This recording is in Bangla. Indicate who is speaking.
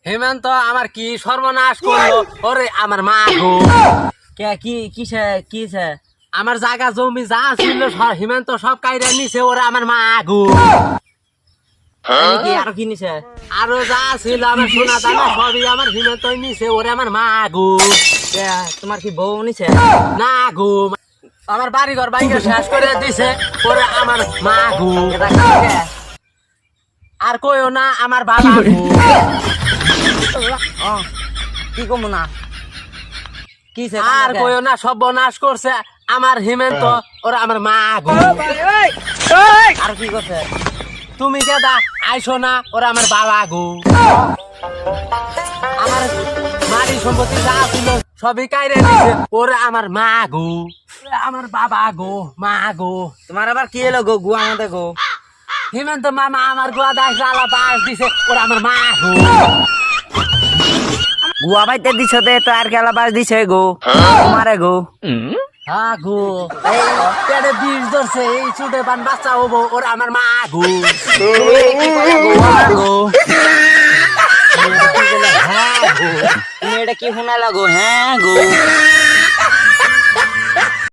Speaker 1: হেমন্ত আমার কি সর্বনাশ করলো, ওরে আমার মা গো।
Speaker 2: কে কিছে
Speaker 1: আমার জায়গা জমি যা ছিল হিমন্ত সব কাইরা নিছে, ওরে আমার মা গো।
Speaker 2: কি আরো কি নিছে?
Speaker 1: আরো যা ছিল আমার সোনা দানা সবই আমার হিমন্ত নিছে, ওরে আমার মা গো।
Speaker 2: কে তোমার কি বউ নিছে?
Speaker 1: না গো, আমার বাড়ি ঘর বাইরে শেষ করে দিছে, ওরে আমার মা গো।
Speaker 2: এটা কাকে?
Speaker 1: আর কইও না আমার বাবা গো।
Speaker 2: ও কি কমু না কিছে?
Speaker 1: আর কইও না, সর্বনাশ করছে আমার হিমন্ত, ওরা আমার মা গো।
Speaker 2: আর কি করছে?
Speaker 1: তুমি কেদা আইসো না, ওরা আমার বাবা গো। আমার বাড়ি সম্পত্তি যা ছিল সবই কাইরে দিছে, ওরা আমার মা গো। আমার বাবা গো, মা গো।
Speaker 2: তোমার আবার কি এলো গো? গুয়া মধ্যে গো
Speaker 1: হিমন্ত মামা আমার গোয়া দাস আলা বাস দিছে, ওরা আমার মা গো।
Speaker 2: গুয়া বাইতে দিছ দে তো আর কেলা বাস দিছে গো তোমারে গো।
Speaker 1: হ্যাঁ গো, এই পেটে বিষ ধরছে, এই চুটে পান বাচ্চা হবো, ওরা আমার মা গো।
Speaker 2: গুয়া গো
Speaker 1: হ্যাঁ গো।
Speaker 2: তুমি এটা কি শোনালা গো? হ্যাঁ গো